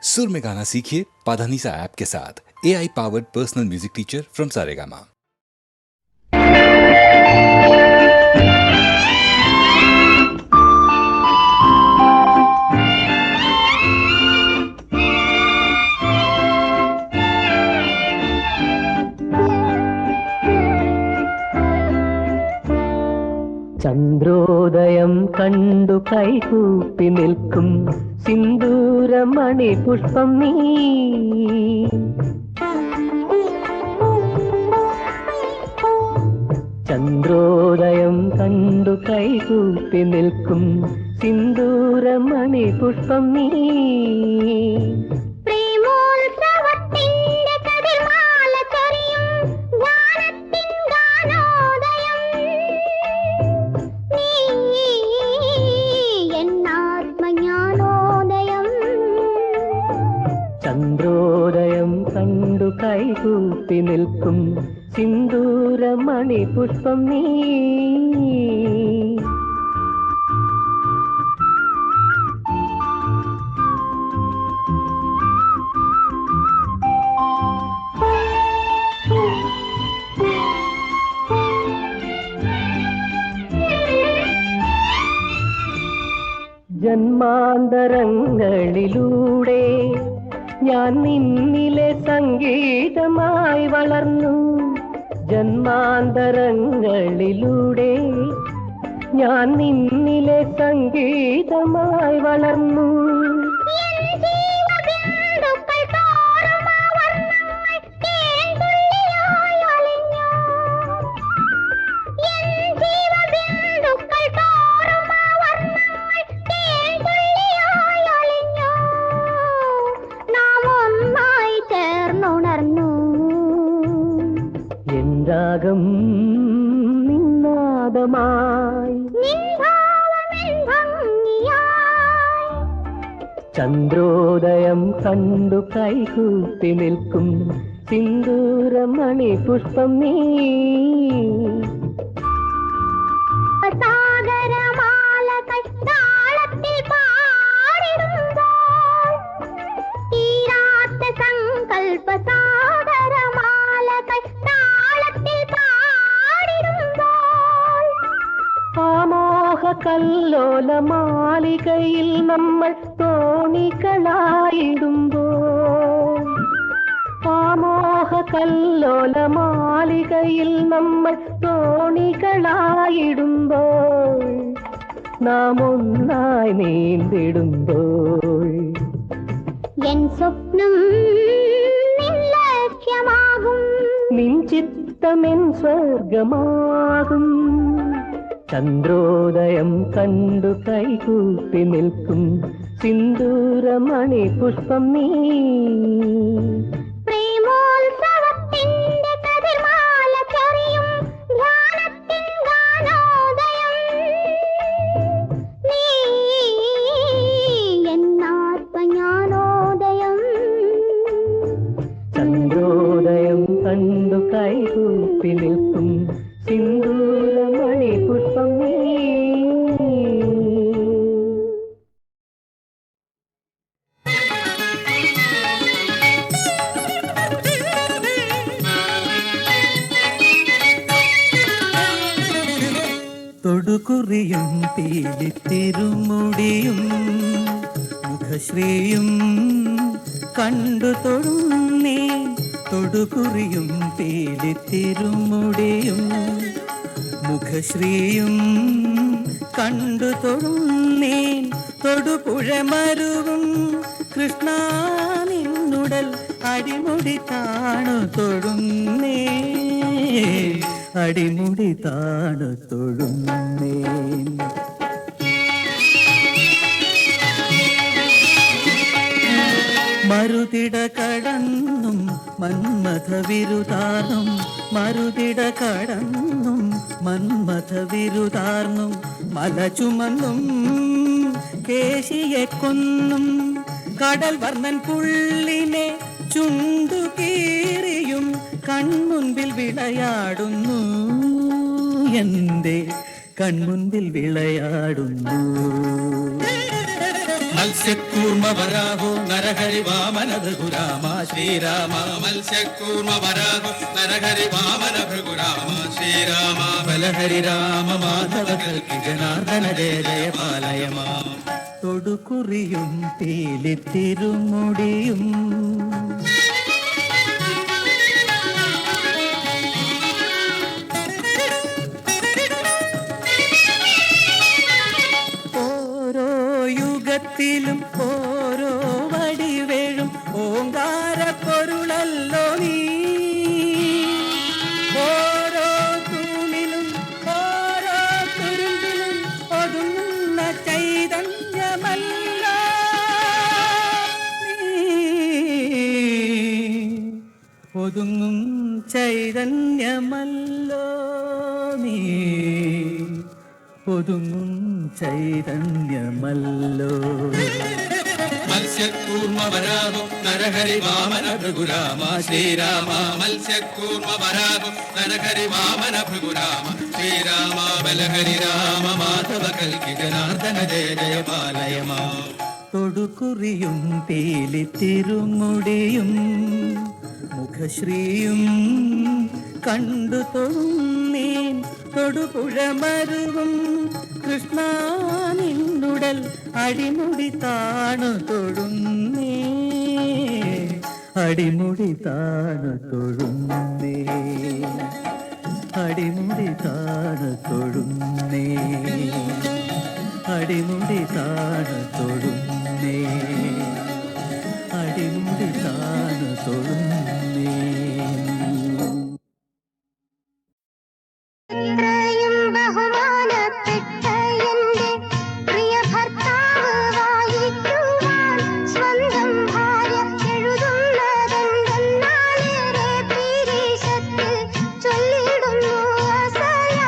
सुर में गाना सीखिए पाधानीसा ऐप के साथ। AI powered personal music teacher from Saregama. ചന്ദ്രോദയം കണ്ടു കൈകൂപ്പി നിൽക്കും സിന്ദൂരമണി പുഷ്പം നീ. ചന്ദ്രോദയം കണ്ടു കൈകൂപ്പി നിൽക്കും സിന്ദൂരമണി പുഷ്പം നീ. ചന്ദ്രോദയം കണ്ടു കൈകൂപ്പി നിൽക്കും സിന്ദൂരമണി പുഷ്പം നീ. ജന്മാന്തരങ്ങളിലൂടെ ഞാൻ നിന്നിലെ സംഗീതമായി വളർന്നു. ജന്മാന്തരങ്ങളിലൂടെ ഞാൻ നിന്നിലെ സംഗീതമായി വളർന്നു. രാഗം നിന്നാദമായി ചന്ദ്രോദയം കണ്ടു കൈകൂപ്പി നിൽക്കും സിന്ദൂരമണി പുഷ്പം നീ. കല്ലോല മാളികയിൽ നമ്മൾ തോണികളായിടുമ്പോൾ, ആമോഹ കല്ലോല മാളികയിൽ നമ്മൾ തോണികളായിടുമ്പോൾ, നാം ഒന്നായി നീന്തിടുമ്പോൾ എൻ സ്വപ്നം നിൻ ലക്ഷ്യമാകും, നിൻ ചിത്തമെൻ സ്വർഗമാകും. ചന്ദ്രോദയം കണ്ടു കൈകൂപ്പി നിൽക്കും സിന്ദൂരമണി പുഷ്പം നീ. പ്രേമോത്സവത്തിന്റെ കതിർമാല ചൊരിയും ധ്യാനത്തിൻ ഗാനോദയം നീ. എന്നാത്മജ്ഞാനോദയം. ചന്ദ്രോദയം കണ്ടു കൈകൂപ്പി നിൽക്കും സിന്ദൂരമണി പുഷ്പം നീ. തൊടുകുറിയും പീലിത്തിരുമുടിയും മുഖശ്രീയും കണ്ടു തൊഴുന്നേ. തൊടുകുറിയും പീലിത്തിരുമുടിയും മുഖശ്രീയും കണ്ടു തൊഴുന്നേ. തൊടുപുഴമരുവും കൃഷ്ണ നിന്നുടൽ അടിമുടി താണു തൊഴുന്നേ. അടിമുടി താണു തൊഴുന്നേ. മരുതിട കടന്നും മന്മഥ വിരുതാർന്നും, മരുതിട കടന്നും മന്മഥ വിരുതാർന്നും, മല ചുമന്നും കേശിയെ കൊന്നും, കടൽ വർണ്ണൻ പുള്ളിനെ ചുണ്ടു കീറിയും കൺമുൻപിൽ വിളയാടുന്നു. എന്റെ കൺമുൻപിൽ വിളയാടുന്നു. മത്സ്യക്കൂർമ്മ വരാഹോ നരഹരി വാമന ഭൃഗുരാമ ശ്രീരാമ മത്സ്യക്കൂർമ്മ വരാഹോ നരഹരി വാമന ഭൃഗുരാമ ശ്രീരാമ ബലഹരി രാമ മാധവ കൽക്കി ജനാർദ്ദന ജയ ജയ പാലയ മാം തൊടുകുറിയും പീലിത്തിരുമുടിയും ത്തിലും ഓരോ വടിവേഴും ഓങ്കാര പൊരുളല്ലോ നീ ഓരോ തൂണിലും ഓരോ തുരുമ്പിലും ഒതുങ്ങുന്ന ചൈതന്യമല്ല ഒതുങ്ങും ചൈതന്യമല്ലോ നീ ഒതുങ്ങും ചൈതന്യമല്ലോ മത്സ്യക്കൂർമ്മ വരാഹോ നരഹരി വാമന ഭൃഗുരാമ ശ്രീരാമ മത്സ്യക്കൂർമ്മ വരാഹോ നരഹരി വാമന ഭൃഗുരാമ ശ്രീരാമ ബലഹരി രാമ മാധവ കൽക്കി ജനാർദ്ദന ജയ ജയ പാലയ മാം തൊടുകുറിയും പീലിത്തിരുമുടിയും മുഖശ്രീയും കണ്ടു തൊഴുന്നേൻ തൊടുപുഴമരുവും കൃഷ്ണ നിന്നുടൽ അടിമുടി താണു തൊഴുന്നേ അടിമുടി താണു തൊഴുന്നേ അടിമുടി താണു തൊഴുന്നേ അടിമുടി താണു തൊഴുന്നേ അടിമുടി താണു തൊഴുന്നേ ഇത്രയും ബഹുമാനപ്പെട്ട എന്റെ പ്രിയ ഭർത്താവ് വായിക്കുവാൻ സ്വന്തം ഭാര്യ എഴുതുന്നതെന്തെന്നാലേറെ പീരീശത്തിൽ ചൊല്ലിടുന്നു അസലാം.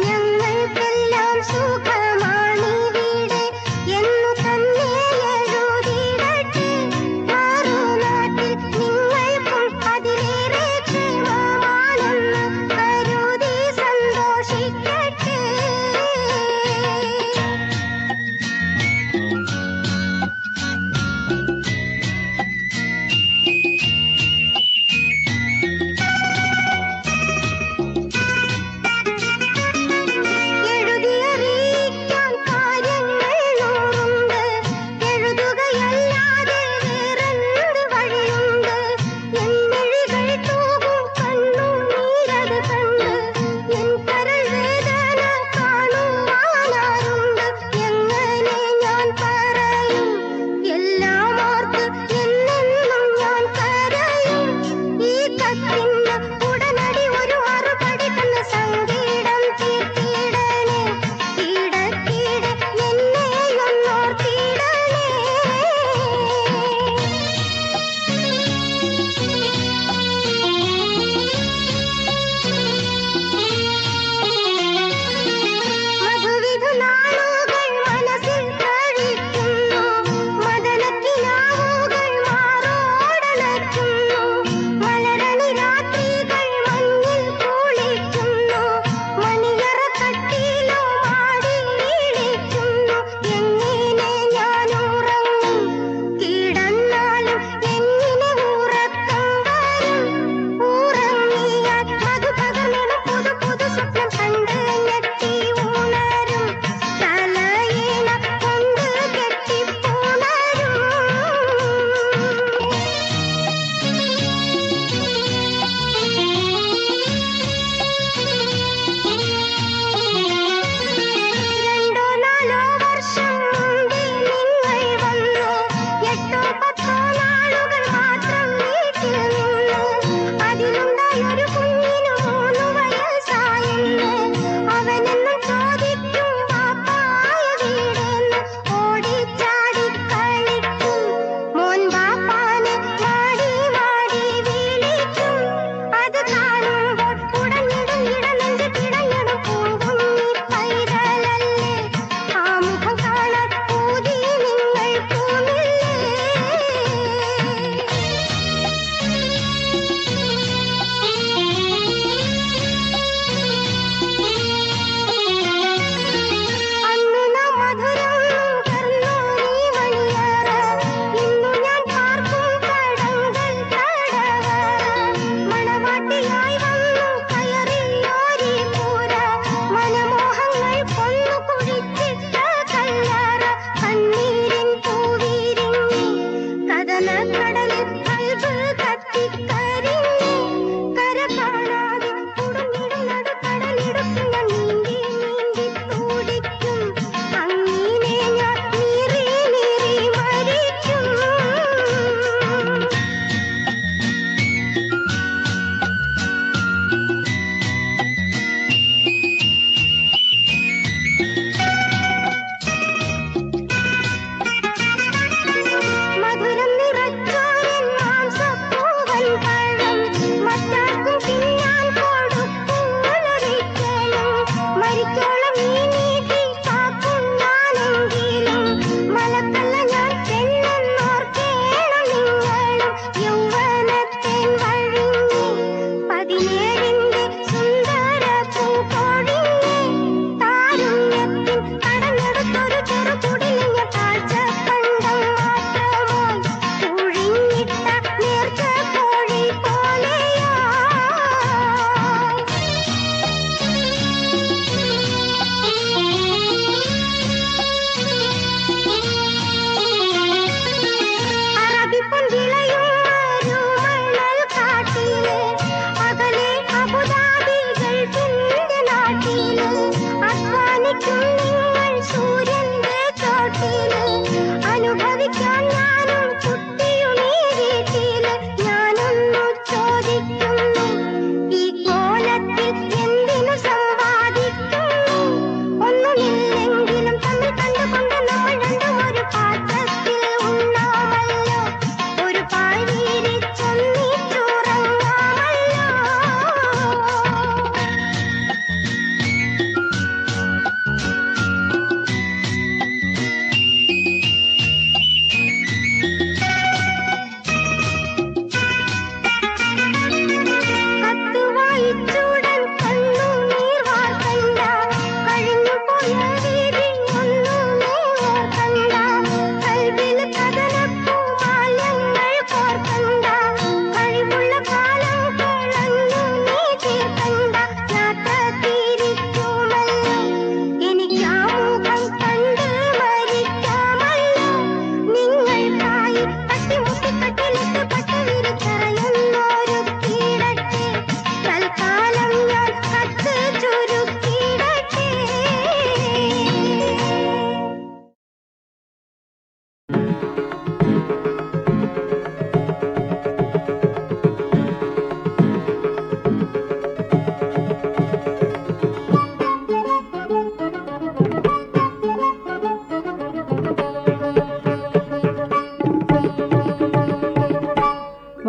ഞങ്ങൾക്കെല്ലാം സുഖമാണീ വീട്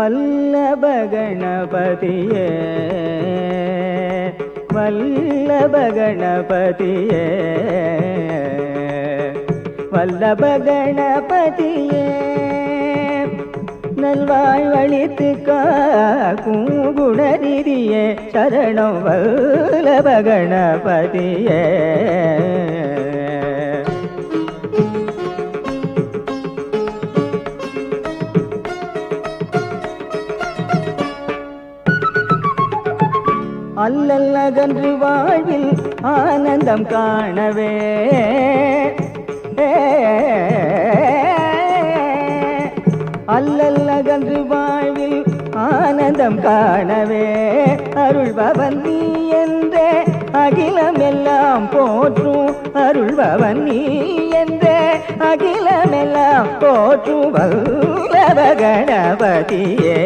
வல்லப கணபதியே வல்லப கணபதியே வல்லப கணபதியே நல்வாழ்வழித்து காக்கும் குணநிதியே சரணம் வல்லப கணபதியே அல்லல் அகன்று வாழ்வில் ஆனந்தம் காணவே அல்லல் அகன்று வாழ்வில் ஆனந்தம் காணவே அருள்பவன் நீ என்றே அகிலம் எல்லாம் போற்றும் அருள்பவன் நீ என்றே அகிலம் எல்லாம் போற்றும் வல்லப கணபதியே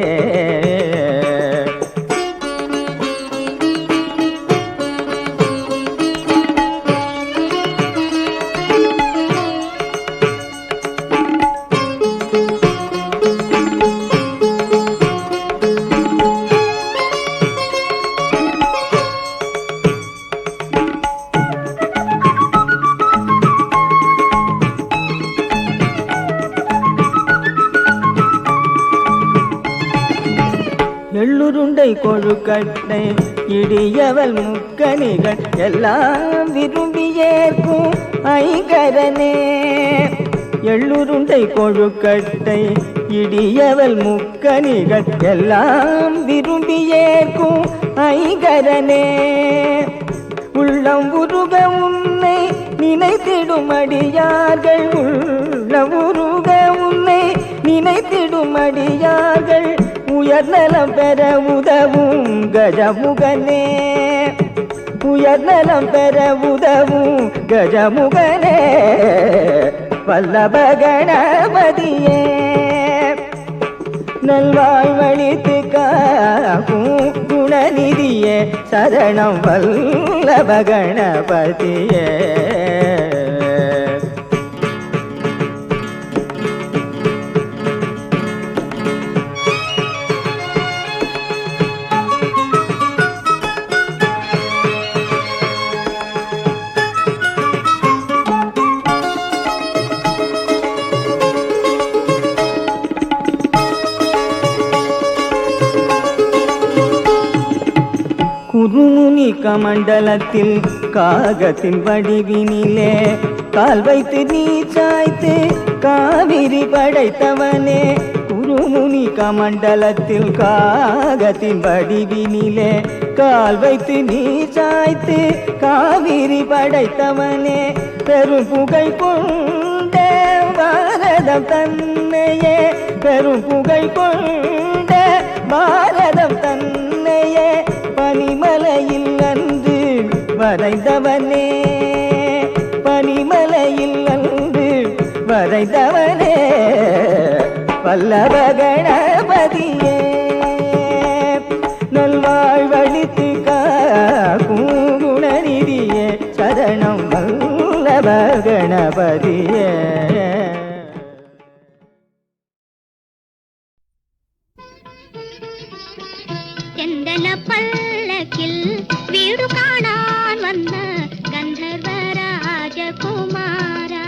எள்ளுருண்டை கொழுக்கட்டை இடியவல் முக்கணிகள் எல்லாம் விரும்பி ஏற்கும் ஐங்கரனே எள்ளுருண்டை கொழுக்கட்டை இடியவல் முக்கணிகள் எல்லாம் விரும்பி ஏற்கும் ஐங்கரனே உள்ளம் உருக உன்னை நினைத்திடும் அடியார்கள் உள்ளம் உருக உன்னை நினைத்திடும் அடியார்கள் உயர்நலம் பெற உதவும் கஜமுகனே உயர்நலம் பெற உதவும் கஜமுகனே வல்லப கணபதியே நல்வாழ்வழித்து காக்கும் குணநிதியே சரணம் வல்லப கணபதியே குருமுனி கமண்டலத்தில் காகத்தின் வடிவினிலே கால் வைத்து நீ சாய்த்து காவிரி படைத்தவனே குருமுனி கமண்டலத்தில் காகத்தின் வடிவினிலே கால் வைத்து நீ சாய்த்து காவிரி படைத்தவனே பெரும் புகழ் கொண்ட பாரதம் தன்னையே பெரும் புகழ் கொண்ட பாரதம் தன்னையே பனிமலையில் அன்று வரைந்தவனே பனிமலையில் அன்று வரைந்தவனே வல்லப கணபதியே நல்வாழ்வழித்து காக்கும் குணநிதியே சரணம் வல்லப கணபதியே செந்தன பல்லக்கில் வீடு காணான் வந்த கந்தர்வ ராஜகுமாரா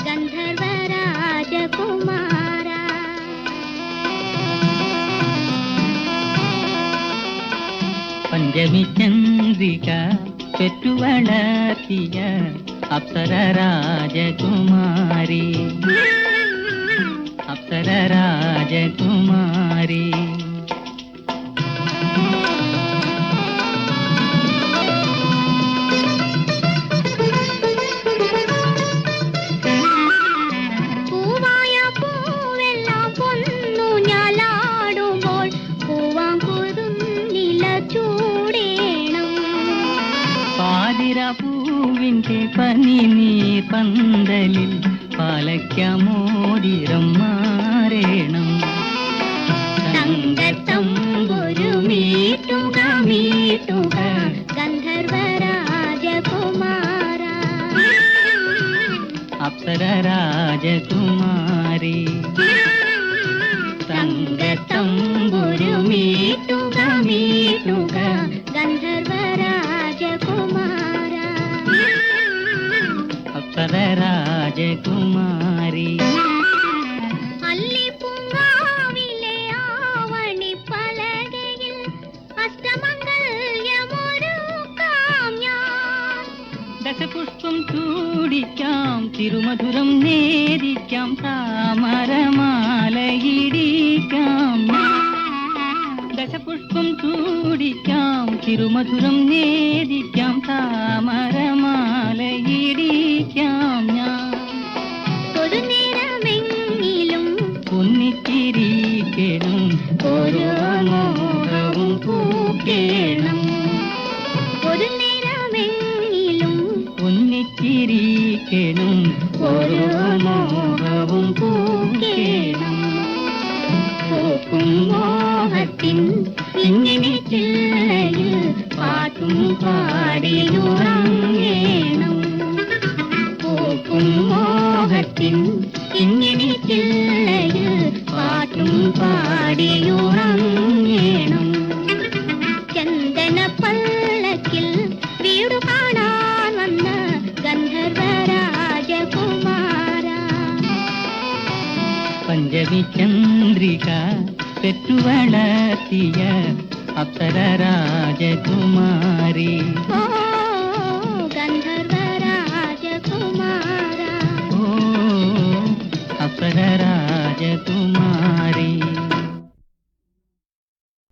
கந்தர்வ ராஜகுமாரா பஞ்சமி சந்திரிகா பெற்று வளர்த்திய அப்சர ராஜகுமாரி அப்சர ராஜகுமாரி പൂവിൻ്റെ പനി നീർ പന്തലിൽ പാലയ്ക്കമോതിരം മാറേണം തങ്കത്തമ്പുരു മീട്ടുക മീട്ടുക ഗന്ധർവ രാജകുമാര അപ്സര രാജകുമാരി അപ്സര രാജകുമാരി. അല്ലിപ്പൂങ്കാവിലെ ആവണിപ്പലകയിൽ അഷ്ടമംഗല്യമൊരുക്കാം ഞാൻ. ദശപുഷ്പം ചൂടിക്കാം, തിരുമധുരം നേദിക്കാം, താമരമാലയിടിക്കാം. ദശപുഷ്പം ചൂടിക്കാം, തിരുമധുരം നേദിക്കാം, താമരമാലയിടിക്കാം ഞാൻ. ഒരു നേരമെങ്കിലും ഒന്നിച്ചിരിക്കണം, ഓരോ മോഹവും പൂക്കേണം. ഒരു നേരമെങ്കിലും ഒന്നിച്ചിരിക്കണം, ഓരോ മോഹവും പൂക്കേണം. പൂക്കും മോഹത്തിൻ ഇങ്ങനെ ചില്ലയിൽ പാട്ടും പാടിയുറങ്ങേണം. പൂക്കും മോഹത്തിൻ ഇങ്ങനെ ചില്ലയിൽ പാട്ടും പാടിയുറങ്ങേണം. ചന്ദന പല്ലക്കിൽ വീടു കാണാൻ വന്ന ഗന്ധർവ രാജകുമാര. പഞ്ചമി ചന്ദ്രിക പെറ്റുവളർത്തിയ അപ്സര രാജകുമാരി. ഓ